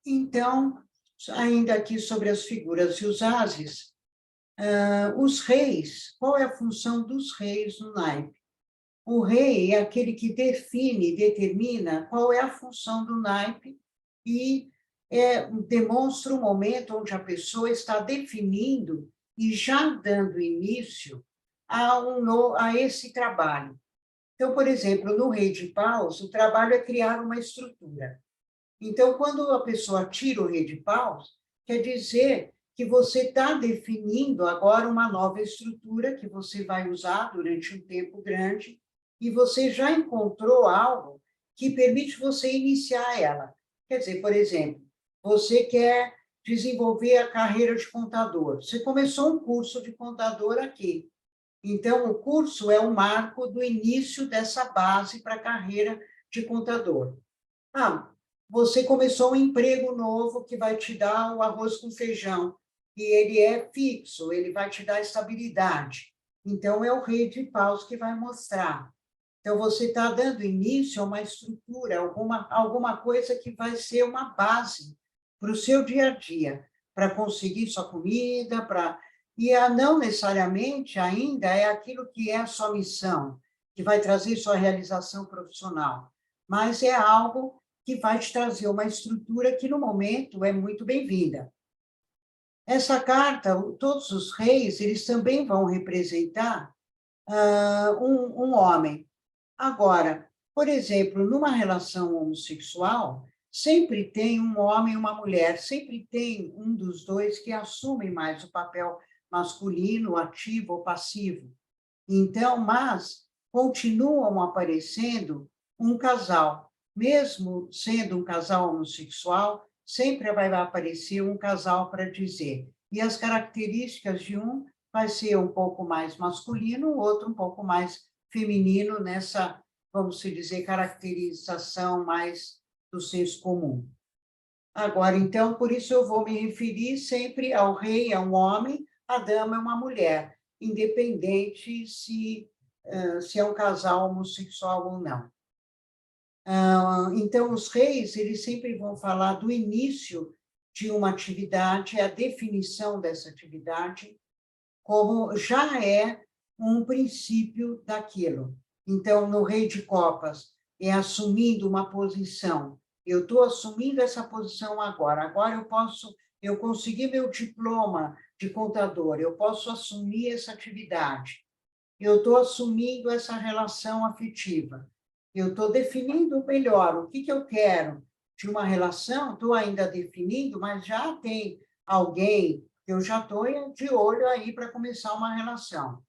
Então, ainda aqui sobre as figuras e os ases, os reis, qual é a função dos reis no naipe? O rei é aquele que define, determina qual é a função do naipe e demonstra o momento onde a pessoa está definindo e já dando início a esse trabalho. Então, por exemplo, no Rei de Paus, o trabalho é criar uma estrutura. Então, quando a pessoa tira o Rei de Paus, quer dizer que você está definindo agora uma nova estrutura que você vai usar durante um tempo grande e você já encontrou algo que permite você iniciar ela. Quer dizer, por exemplo, você quer desenvolver a carreira de contador. Você começou um curso de contador aqui. Então, o curso é o marco do início dessa base para a carreira de contador. Ah, você começou um emprego novo que vai te dar o arroz com feijão, e ele é fixo, ele vai te dar estabilidade. Então, é o Rei de Paus que vai mostrar. Então, você está dando início a uma estrutura, alguma coisa que vai ser uma base para o seu dia a dia, para conseguir sua comida, não necessariamente ainda é aquilo que é a sua missão, que vai trazer sua realização profissional, mas é algo que vai te trazer uma estrutura que, no momento, é muito bem-vinda. Essa carta, todos os reis, eles também vão representar um homem. Agora, por exemplo, numa relação homossexual, sempre tem um homem e uma mulher, sempre tem um dos dois que assume mais o papel masculino, ativo ou passivo. Então, mas continuam aparecendo um casal, mesmo sendo um casal homossexual, sempre vai aparecer um casal para dizer. E as características de um vai ser um pouco mais masculino, o outro um pouco mais feminino nessa, vamos dizer, caracterização mais do senso comum. Agora, então, por isso eu vou me referir sempre ao rei, a um homem, a dama é uma mulher, independente se é um casal homossexual ou não. Então, os reis, eles sempre vão falar do início de uma atividade, a definição dessa atividade, como já é um princípio daquilo. Então, no Rei de Copas, é assumindo uma posição. Eu estou assumindo essa posição agora eu consegui meu diploma de contador, eu posso assumir essa atividade. Eu estou assumindo essa relação afetiva. Eu estou definindo melhor o que eu quero de uma relação, estou ainda definindo, mas já tem alguém, eu já estou de olho aí para começar uma relação.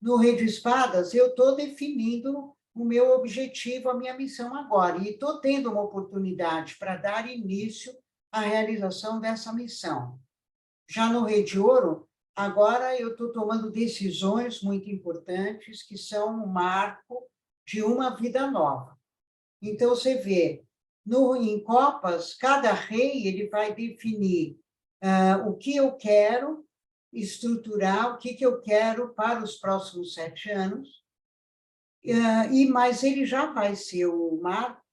No Rei de Espadas, eu estou definindo o meu objetivo, a minha missão agora, e estou tendo uma oportunidade para dar início à realização dessa missão. Já no Rei de Ouro, agora eu estou tomando decisões muito importantes que são um marco de uma vida nova. Então, você vê, em Copas, cada rei ele vai definir o que eu quero, estruturar o que eu quero para os próximos 7 anos, mas ele já vai ser o marco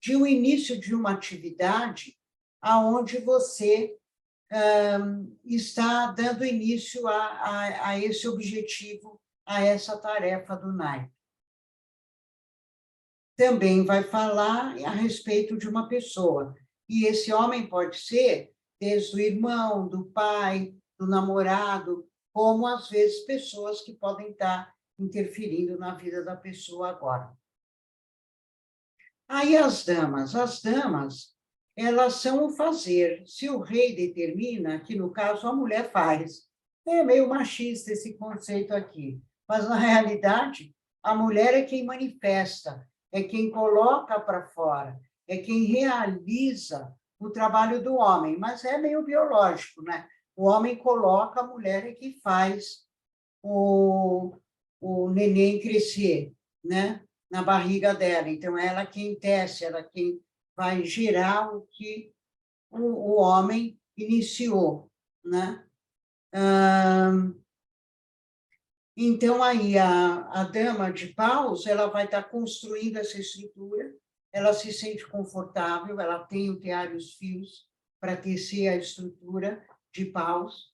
de um início de uma atividade aonde você está dando início a esse objetivo, a essa tarefa do naipe. Também vai falar a respeito de uma pessoa, e esse homem pode ser desde o irmão, do pai, do namorado, como, às vezes, pessoas que podem estar interferindo na vida da pessoa agora. Aí as damas, elas são o fazer. Se o rei determina, que no caso a mulher faz. É meio machista esse conceito aqui, mas na realidade a mulher é quem manifesta, é quem coloca para fora, é quem realiza o trabalho do homem, mas é meio biológico, né? O homem coloca, a mulher é que faz o, o neném crescer, né? Na barriga dela. Então, ela quem tece, ela quem vai gerar o que o homem iniciou, né? Então, aí, a dama de paus, ela vai estar construindo essa estrutura, ela se sente confortável, ela tem o tear e os fios para tecer a estrutura de paus.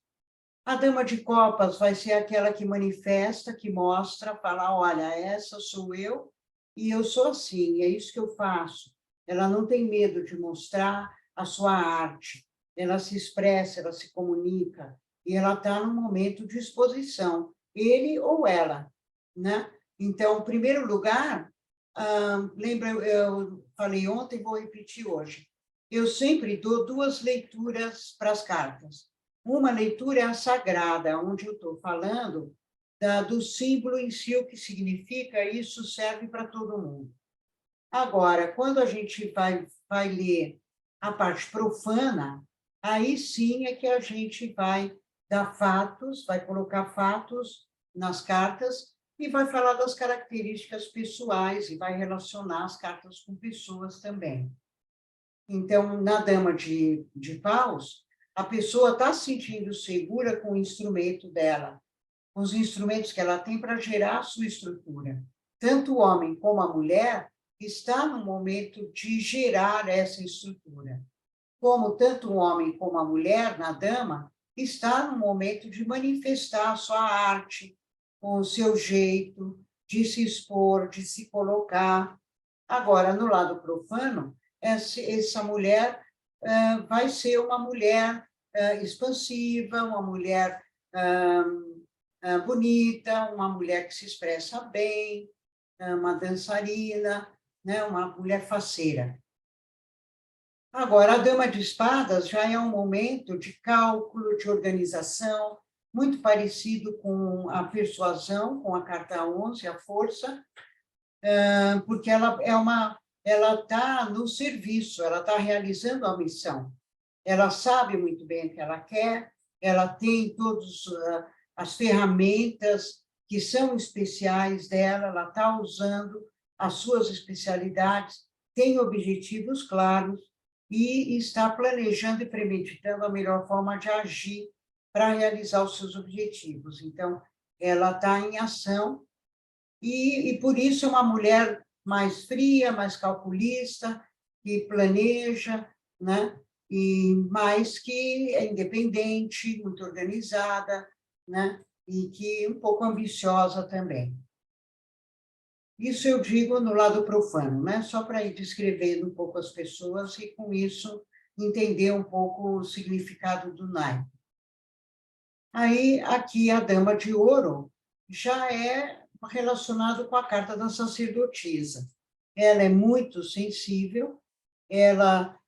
A dama de copas vai ser aquela que manifesta, que mostra, fala, olha, essa sou eu e eu sou assim, é isso que eu faço. Ela não tem medo de mostrar a sua arte, ela se expressa, ela se comunica, e ela está num momento de exposição, ele ou ela, né? Então, em primeiro lugar, lembra, eu falei ontem, vou repetir hoje, eu sempre dou duas leituras para as cartas. Uma leitura é a sagrada, onde eu estou falando do símbolo em si, o que significa, isso serve para todo mundo. Agora, quando a gente vai ler a parte profana, aí sim é que a gente vai dar fatos, vai colocar fatos nas cartas e vai falar das características pessoais e vai relacionar as cartas com pessoas também. Então, na dama de paus, a pessoa está se sentindo segura com o instrumento dela, com os instrumentos que ela tem para gerar a sua estrutura. Tanto o homem como a mulher está no momento de gerar essa estrutura. Como tanto o homem como a mulher, na dama, está no momento de manifestar a sua arte, com o seu jeito de se expor, de se colocar. Agora, no lado profano, essa mulher vai ser uma mulher expansiva, uma mulher bonita, uma mulher que se expressa bem, uma dançarina, né, uma mulher faceira. Agora, a dama de espadas já é um momento de cálculo, de organização, muito parecido com a persuasão, com a carta 11, a força, porque ela está no serviço, ela está realizando a missão. Ela sabe muito bem o que ela quer, ela tem todas as ferramentas que são especiais dela, ela está usando as suas especialidades, tem objetivos claros e está planejando e premeditando a melhor forma de agir para realizar os seus objetivos. Então, ela está em ação e por isso é uma mulher mais fria, mais calculista, que planeja, né? E mais que é independente, muito organizada, né? E que um pouco ambiciosa também. Isso eu digo no lado profano, né? Só para ir descrevendo um pouco as pessoas e, com isso, entender um pouco o significado do naipe. Aí, aqui, a dama de ouro já é relacionado com a carta da sacerdotisa. Ela é muito sensível,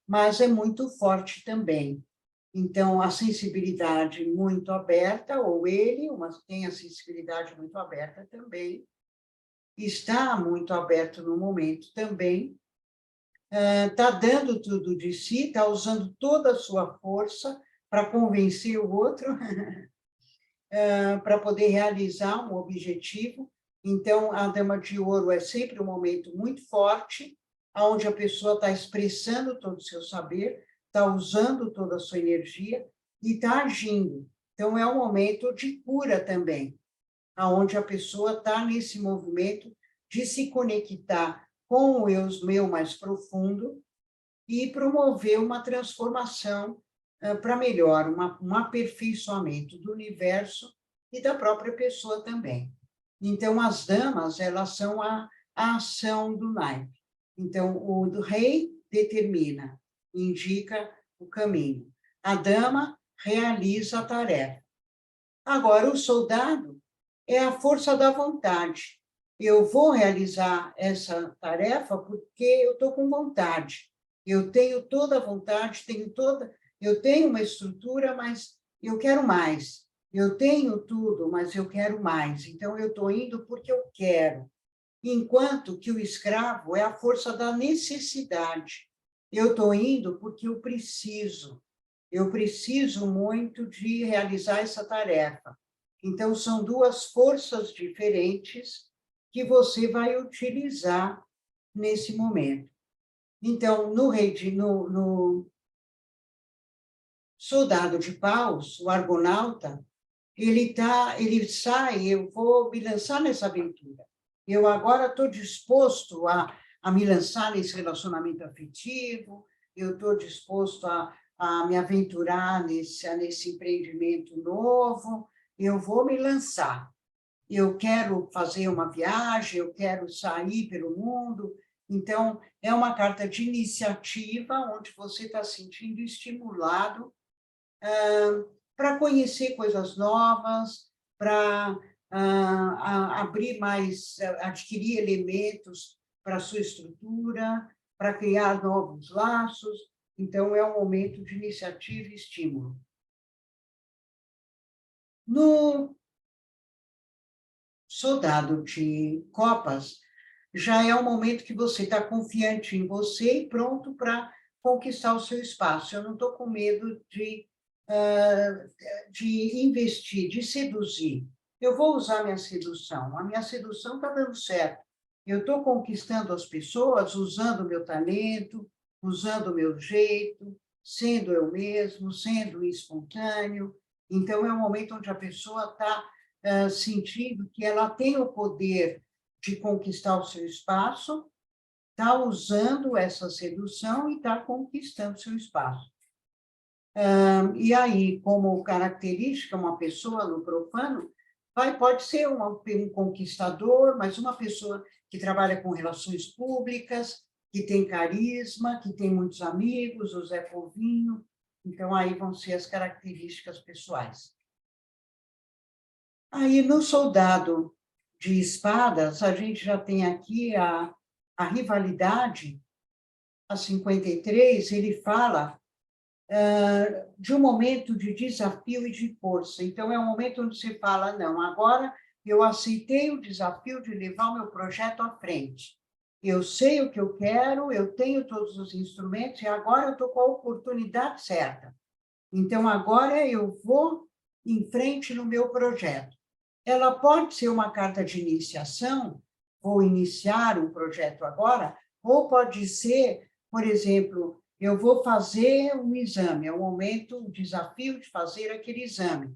mas é muito forte também. Então, a sensibilidade muito aberta, ou ele, mas tem a sensibilidade muito aberta também, está muito aberto no momento também, está dando tudo de si, está usando toda a sua força para convencer o outro, para poder realizar um objetivo. Então, a dama de ouro é sempre um momento muito forte, onde a pessoa está expressando todo o seu saber, está usando toda a sua energia e está agindo. Então, é um momento de cura também, onde a pessoa está nesse movimento de se conectar com o eu meu mais profundo e promover uma transformação para melhor, um aperfeiçoamento do universo e da própria pessoa também. Então, as damas, elas são a ação do naipe. Então, o do rei determina, indica o caminho. A dama realiza a tarefa. Agora, o soldado é a força da vontade. Eu vou realizar essa tarefa porque eu estou com vontade. Eu tenho toda a vontade, eu tenho uma estrutura, mas eu quero mais. Eu tenho tudo, mas eu quero mais. Então, eu estou indo porque eu quero. Enquanto que o escravo é a força da necessidade. Eu estou indo porque eu preciso. Eu preciso muito de realizar essa tarefa. Então, são duas forças diferentes que você vai utilizar nesse momento. Então, no soldado de paus, o argonauta, ele sai, eu vou me lançar nessa aventura. Eu agora estou disposto a a me lançar nesse relacionamento afetivo, eu estou disposto a me aventurar nesse empreendimento novo, eu vou me lançar. Eu quero fazer uma viagem, eu quero sair pelo mundo. Então, é uma carta de iniciativa, onde você está se sentindo estimulado para conhecer coisas novas, para abrir mais, adquirir elementos para a sua estrutura, para criar novos laços. Então, é um momento de iniciativa e estímulo. No Soldado de Copas, já é um momento que você está confiante em você e pronto para conquistar o seu espaço. Eu não estou com medo de investir, de seduzir. Eu vou usar minha sedução. A minha sedução está dando certo. Eu estou conquistando as pessoas usando o meu talento, usando o meu jeito, sendo eu mesmo, sendo espontâneo. Então, é um momento onde a pessoa está sentindo que ela tem o poder de conquistar o seu espaço, está usando essa sedução e está conquistando seu espaço. E aí, como característica, uma pessoa no profano pode ser um conquistador, mas uma pessoa que trabalha com relações públicas, que tem carisma, que tem muitos amigos, o Zé Povinho. Então, aí vão ser as características pessoais. Aí, no Soldado de Espadas, a gente já tem aqui a rivalidade. A 53, ele fala de um momento de desafio e de força. Então, é um momento onde você fala, não, agora eu aceitei o desafio de levar o meu projeto à frente. Eu sei o que eu quero, eu tenho todos os instrumentos, e agora eu estou com a oportunidade certa. Então, agora eu vou em frente no meu projeto. Ela pode ser uma carta de iniciação, vou iniciar um projeto agora, ou pode ser, por exemplo, eu vou fazer um exame, é o momento, o desafio de fazer aquele exame,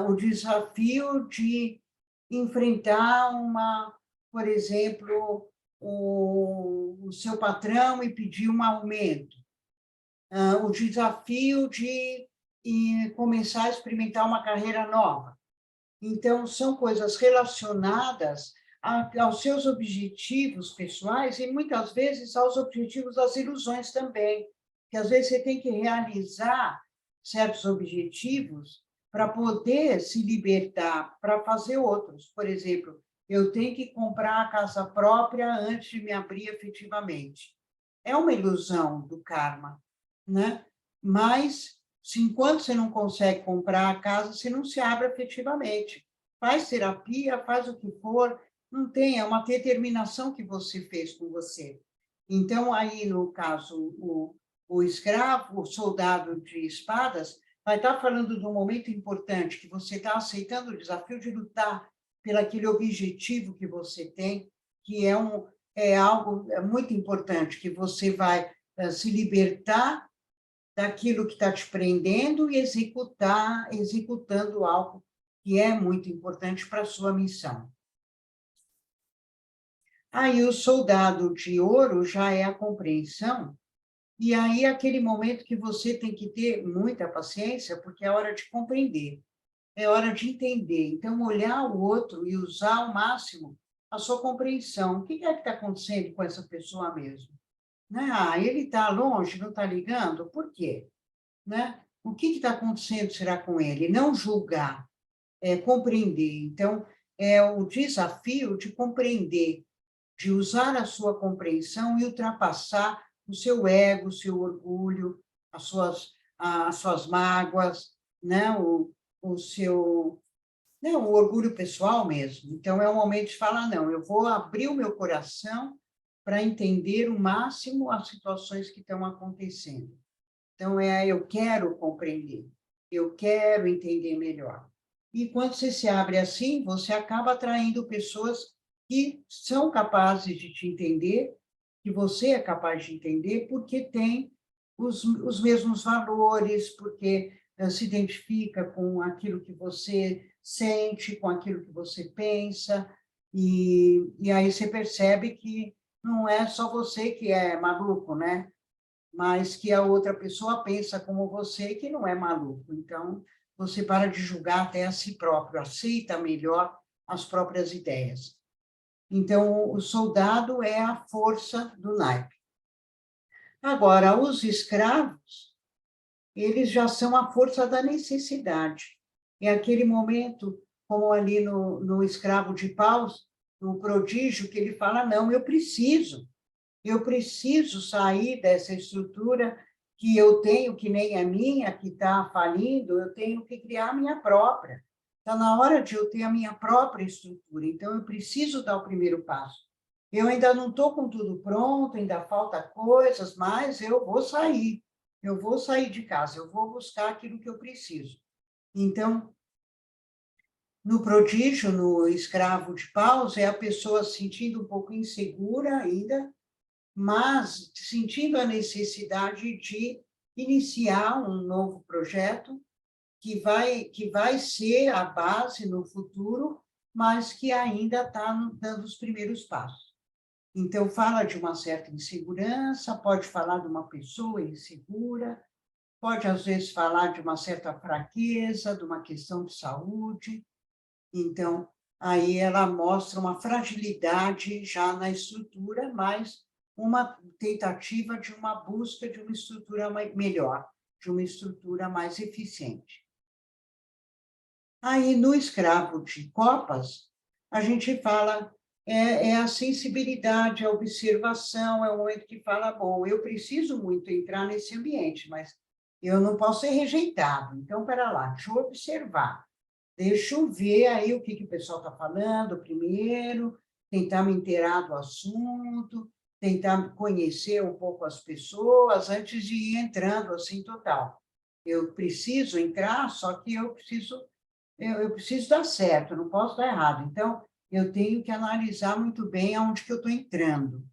o desafio de enfrentar por exemplo, o seu patrão e pedir um aumento, o desafio de começar a experimentar uma carreira nova. Então, são coisas relacionadas aos seus objetivos pessoais e, muitas vezes, aos objetivos das ilusões também. Que, às vezes, você tem que realizar certos objetivos para poder se libertar, para fazer outros. Por exemplo, eu tenho que comprar a casa própria antes de me abrir efetivamente. É uma ilusão do karma, né? Mas enquanto você não consegue comprar a casa, você não se abre efetivamente. Faz terapia, faz o que for, não tem, é uma determinação que você fez com você. Então, aí, no caso, o escravo, o soldado de espadas, vai estar falando de um momento importante, que você está aceitando o desafio de lutar pelo aquele objetivo que você tem, que é algo muito importante, que você vai se libertar daquilo que está te prendendo e executando algo que é muito importante para a sua missão. Aí o soldado de ouro já é a compreensão, e aí é aquele momento que você tem que ter muita paciência, porque é hora de compreender, é hora de entender. Então, olhar o outro e usar ao máximo a sua compreensão. O que é que está acontecendo com essa pessoa mesmo? Né? Ele está longe, não está ligando? Por quê? Né? O que está acontecendo será com ele? Não julgar, compreender. Então, é o desafio de compreender, de usar a sua compreensão e ultrapassar o seu ego, o seu orgulho, as suas mágoas, né? o seu o orgulho pessoal mesmo. Então, é um momento de falar, não, eu vou abrir o meu coração para entender o máximo as situações que estão acontecendo. Então, eu quero compreender, eu quero entender melhor. E quando você se abre assim, você acaba atraindo pessoas que são capazes de te entender, que você é capaz de entender, porque tem os mesmos valores, porque se identifica com aquilo que você sente, com aquilo que você pensa, e aí você percebe que não é só você que é maluco, né? Mas que a outra pessoa pensa como você, que não é maluco. Então, você para de julgar até a si próprio, aceita melhor as próprias ideias. Então, o soldado é a força do naipe. Agora, os escravos, eles já são a força da necessidade. É aquele momento, como ali no Escravo de Paus, no Prodígio, que ele fala, não, eu preciso sair dessa estrutura que eu tenho, que nem a minha, que está falindo, eu tenho que criar a minha própria. Está na hora de eu ter a minha própria estrutura, então eu preciso dar o primeiro passo. Eu ainda não estou com tudo pronto, ainda falta coisas, mas eu vou sair de casa, eu vou buscar aquilo que eu preciso. Então, no prodígio, no escravo de paus, é a pessoa se sentindo um pouco insegura ainda, mas sentindo a necessidade de iniciar um novo projeto que vai ser a base no futuro, mas que ainda está dando os primeiros passos. Então, fala de uma certa insegurança, pode falar de uma pessoa insegura, pode, às vezes, falar de uma certa fraqueza, de uma questão de saúde. Então, aí ela mostra uma fragilidade já na estrutura, mas uma tentativa de uma busca de uma estrutura melhor, de uma estrutura mais eficiente. Aí, no escravo de copas, a gente fala, é a sensibilidade, a observação, é o momento que fala, bom, eu preciso muito entrar nesse ambiente, mas eu não posso ser rejeitado. Então, para lá, deixa eu observar. Deixa eu ver aí o que o pessoal está falando primeiro, tentar me inteirar do assunto, tentar conhecer um pouco as pessoas antes de ir entrando assim total. Eu preciso entrar, só que eu preciso dar certo, não posso dar errado. Então, eu tenho que analisar muito bem aonde que eu estou entrando.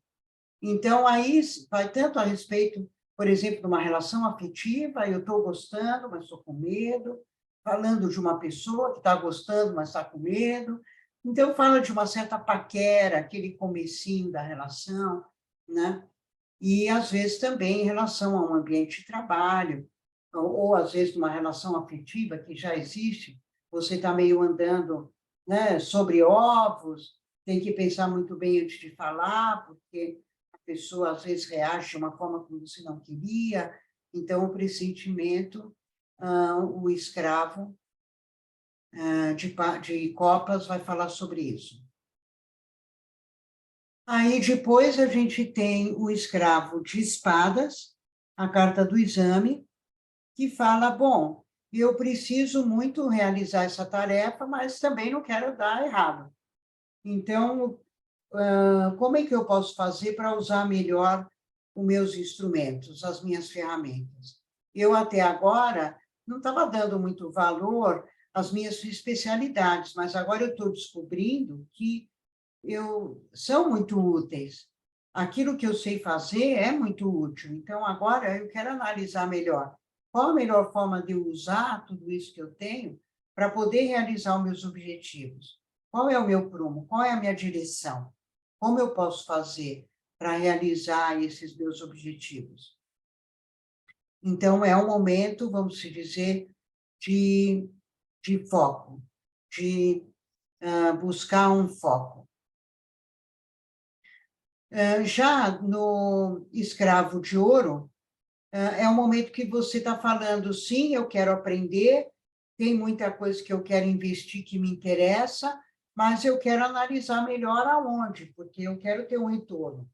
Então, aí vai tanto a respeito, por exemplo, de uma relação afetiva, eu estou gostando, mas estou com medo, falando de uma pessoa que está gostando, mas está com medo. Então, fala de uma certa paquera, aquele comecinho da relação, né? E, às vezes, também em relação a um ambiente de trabalho, ou às vezes, uma relação afetiva que já existe, você está meio andando, né, sobre ovos, tem que pensar muito bem antes de falar, porque a pessoa, às vezes, reage de uma forma como você não queria. Então, o pressentimento, o escravo de copas vai falar sobre isso. Aí, depois, a gente tem o escravo de espadas, a carta do exame, que fala, bom, eu preciso muito realizar essa tarefa, mas também não quero dar errado. Então, como é que eu posso fazer para usar melhor os meus instrumentos, as minhas ferramentas? Eu, até agora, não estava dando muito valor às minhas especialidades, mas agora eu estou descobrindo que são muito úteis. Aquilo que eu sei fazer é muito útil. Então, agora eu quero analisar melhor qual a melhor forma de eu usar tudo isso que eu tenho para poder realizar os meus objetivos. Qual é o meu prumo? Qual é a minha direção? Como eu posso fazer para realizar esses meus objetivos? Então, é um momento, vamos dizer, de foco, de buscar um foco. Já no escravo de ouro, é um momento que você está falando, sim, eu quero aprender, tem muita coisa que eu quero investir que me interessa, mas eu quero analisar melhor aonde, porque eu quero ter um retorno.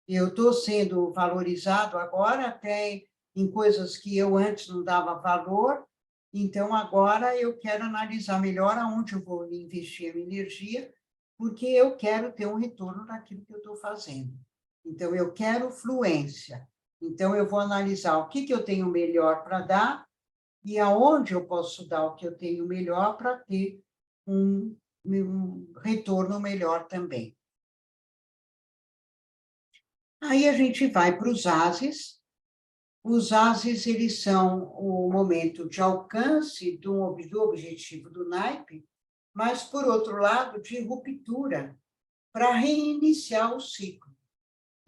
Eu estou sendo valorizado agora até em coisas que eu antes não dava valor, então agora eu quero analisar melhor aonde eu vou investir a minha energia, porque eu quero ter um retorno daquilo que eu estou fazendo. Então, eu quero fluência. Então, eu vou analisar o que eu tenho melhor para dar e aonde eu posso dar o que eu tenho melhor para ter um retorno melhor também. Aí a gente vai para os ases. Os ases, eles são o momento de alcance do objetivo do naipe, mas, por outro lado, de ruptura, para reiniciar o ciclo.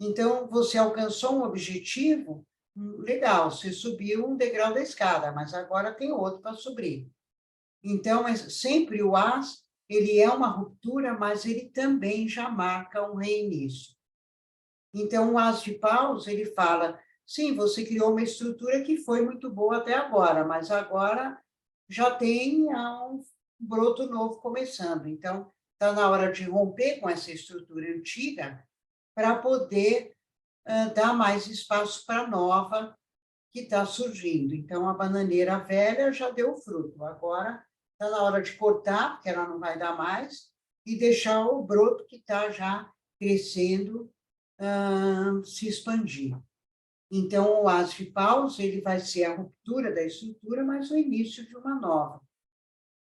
Então, você alcançou um objetivo, legal, você subiu um degrau da escada, mas agora tem outro para subir. Então, sempre o as, ele é uma ruptura, mas ele também já marca um reinício. Então, o as de paus, ele fala, sim, você criou uma estrutura que foi muito boa até agora, mas agora já tem um broto novo começando. Então, está na hora de romper com essa estrutura antiga para poder dar mais espaço para a nova que está surgindo. Então, a bananeira velha já deu fruto. Agora está na hora de cortar, porque ela não vai dar mais, e deixar o broto que está já crescendo se expandir. Então, o as de paus, ele vai ser a ruptura da estrutura, mas o início de uma nova.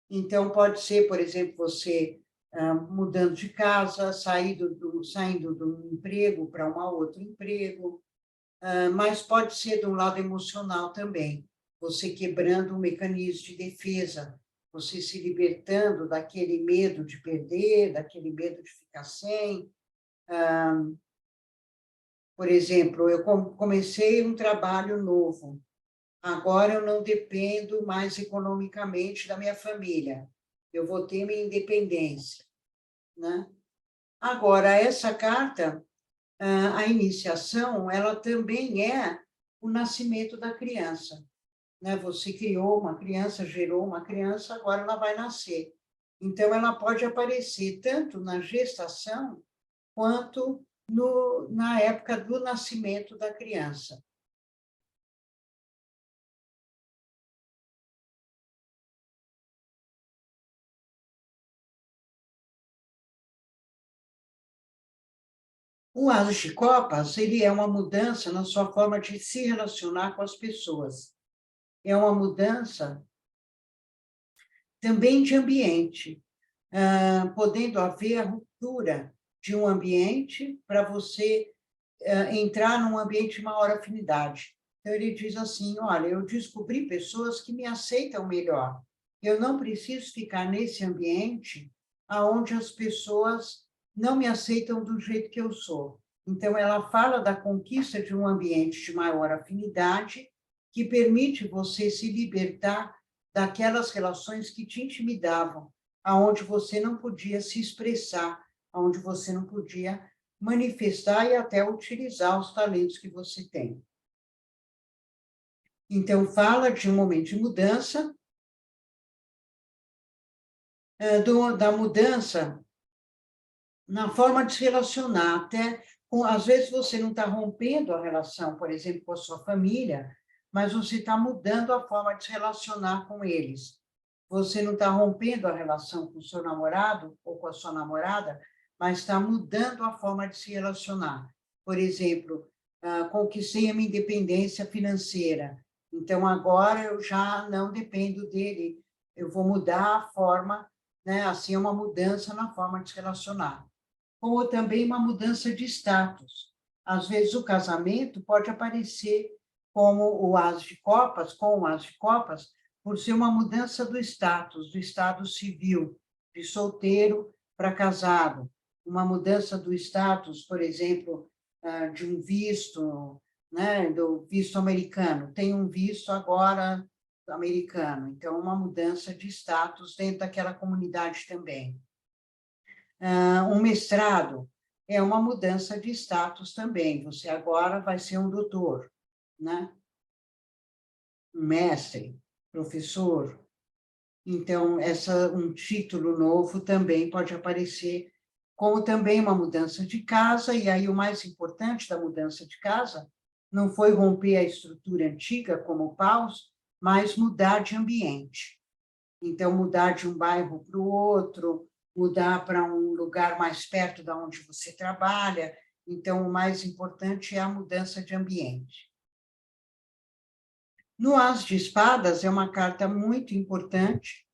Então, pode ser, por exemplo, você mudando de casa, saindo do emprego para um outro emprego, mas pode ser de um lado emocional também, você quebrando um mecanismo de defesa, você se libertando daquele medo de perder, daquele medo de ficar sem. Por exemplo, eu comecei um trabalho novo, agora eu não dependo mais economicamente da minha família, eu vou ter minha independência, né? Agora, essa carta, a iniciação, ela também é o nascimento da criança, né? Você criou uma criança, gerou uma criança, agora ela vai nascer. Então, ela pode aparecer tanto na gestação quanto na época do nascimento da criança. O as de copas, ele é uma mudança na sua forma de se relacionar com as pessoas. É uma mudança também de ambiente, podendo haver a ruptura de um ambiente para você entrar num ambiente de maior afinidade. Então, ele diz assim, olha, eu descobri pessoas que me aceitam melhor. Eu não preciso ficar nesse ambiente onde as pessoas não me aceitam do jeito que eu sou. Então, ela fala da conquista de um ambiente de maior afinidade, que permite você se libertar daquelas relações que te intimidavam, aonde você não podia se expressar, aonde você não podia manifestar e até utilizar os talentos que você tem. Então, fala de um momento de mudança, da mudança na forma de se relacionar, até, às vezes você não está rompendo a relação, por exemplo, com a sua família, mas você está mudando a forma de se relacionar com eles. Você não está rompendo a relação com o seu namorado ou com a sua namorada, mas está mudando a forma de se relacionar. Por exemplo, conquistei a minha independência financeira, então agora eu já não dependo dele, eu vou mudar a forma, né? Assim, é uma mudança na forma de se relacionar. Como também uma mudança de status. Às vezes o casamento pode aparecer como o as de copas, com o as de copas, por ser uma mudança do estado civil, de solteiro para casado, uma mudança do status, por exemplo, de um visto, né, do visto americano. Tem um visto agora americano, então uma mudança de status dentro daquela comunidade também. Um mestrado é uma mudança de status também. Você agora vai ser um doutor, né? Um mestre, professor. Então, um título novo também pode aparecer, como também uma mudança de casa, e aí o mais importante da mudança de casa não foi romper a estrutura antiga, como o Paus, mas mudar de ambiente. Então, mudar de um bairro para o outro, mudar para um lugar mais perto da onde você trabalha. Então, o mais importante é a mudança de ambiente. No As de Espadas, é uma carta muito importante.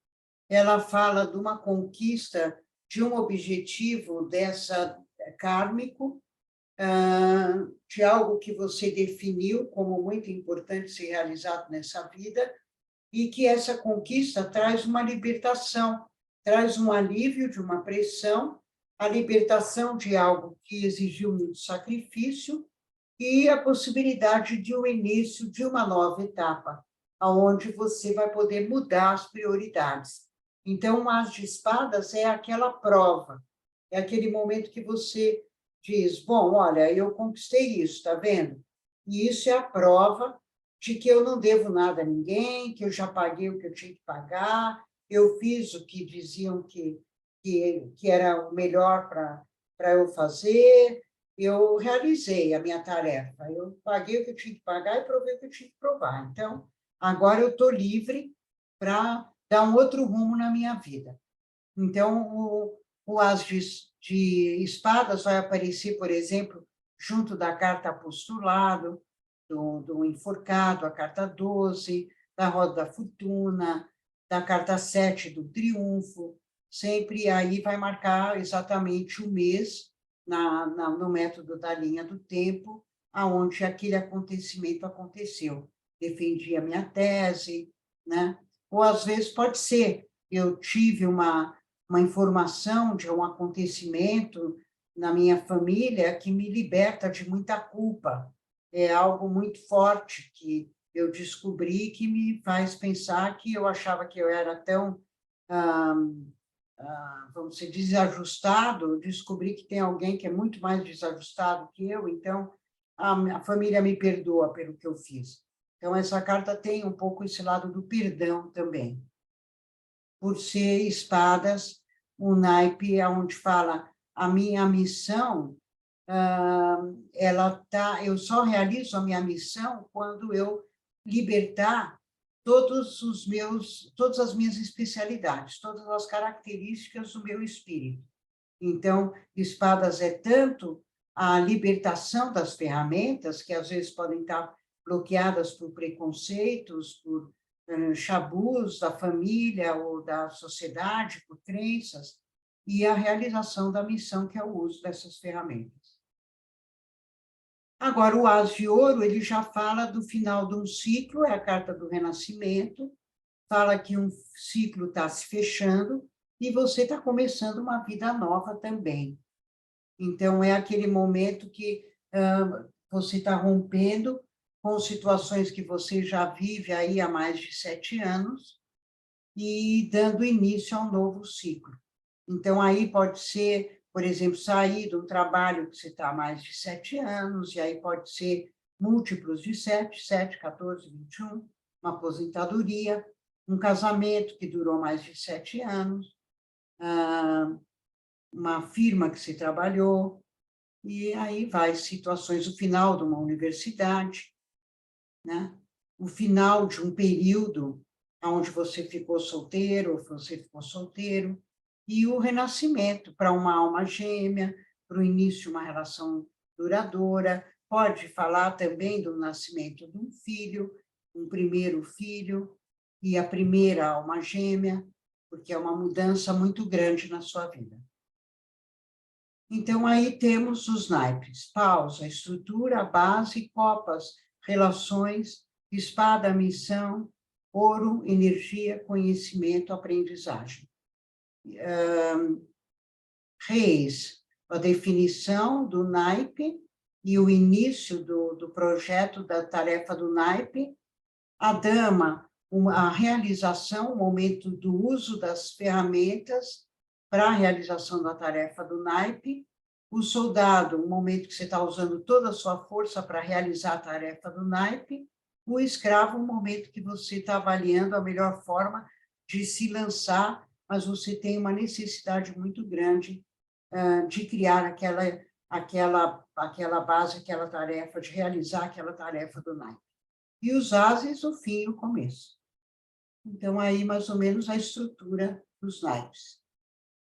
Ela fala de uma conquista de um objetivo dessa kármico, de algo que você definiu como muito importante ser realizado nessa vida, e que essa conquista traz uma libertação, traz um alívio de uma pressão, a libertação de algo que exigiu muito sacrifício e a possibilidade de um início de uma nova etapa, aonde você vai poder mudar as prioridades. Então, o As de Espadas é aquela prova, é aquele momento que você diz, bom, olha, eu conquistei isso, está vendo? E isso é a prova de que eu não devo nada a ninguém, que eu já paguei o que eu tinha que pagar, eu fiz o que diziam que era o melhor para eu fazer, eu realizei a minha tarefa, eu paguei o que eu tinha que pagar e provei o que eu tinha que provar. Então, agora eu estou livre para dar um outro rumo na minha vida. Então, o As de Espadas vai aparecer, por exemplo, junto da carta apostolado, do enforcado, a carta 12, da roda da fortuna, da carta 7 do triunfo, sempre aí vai marcar exatamente o mês no método da linha do tempo, aonde aquele acontecimento aconteceu. Defendi a minha tese, né? Ou às vezes pode ser, eu tive uma informação de um acontecimento na minha família que me liberta de muita culpa. É algo muito forte que eu descobri que me faz pensar que eu achava que eu era tão, vamos dizer, desajustado, descobri que tem alguém que é muito mais desajustado que eu, então a família me perdoa pelo que eu fiz. Então, essa carta tem um pouco esse lado do perdão também. Por ser espadas, o naipe é onde fala a minha missão, eu só realizo a minha missão quando eu libertar todas as minhas especialidades, todas as características do meu espírito. Então, espadas é tanto a libertação das ferramentas, que às vezes podem estar bloqueadas por preconceitos, por chabus da família ou da sociedade, por crenças, e a realização da missão, que é o uso dessas ferramentas. Agora, o As de Ouro, ele já fala do final de um ciclo, é a carta do renascimento, fala que um ciclo está se fechando e você está começando uma vida nova também. Então, é aquele momento que você está rompendo com situações que você já vive aí há mais de 7 anos e dando início a um novo ciclo. Então, aí pode ser, por exemplo, sair de um trabalho que você está há mais de 7 anos, e aí pode ser múltiplos de 7, 14, 21, uma aposentadoria, um casamento que durou mais de 7 anos, uma firma que se trabalhou, e aí vai situações, o final de uma universidade, né? O final de um período onde você ficou solteiro, ou você ficou solteiro, e o renascimento para uma alma gêmea, para o início de uma relação duradoura, pode falar também do nascimento de um filho, um primeiro filho, e a primeira alma gêmea, porque é uma mudança muito grande na sua vida. Então, aí temos os naipes: pausa, estrutura, base, copas, relações, espada, missão, ouro, energia, conhecimento, aprendizagem. Reis, a definição do naipe e o início do projeto da tarefa do naipe. A dama, a realização, o momento do uso das ferramentas para a realização da tarefa do naipe. O soldado, o momento que você está usando toda a sua força para realizar a tarefa do naipe. O escravo, o momento que você está avaliando a melhor forma de se lançar, mas você tem uma necessidade muito grande de criar aquela base, aquela tarefa, de realizar aquela tarefa do naipe. E os ases, o fim e o começo. Então, aí, mais ou menos, a estrutura dos naipes.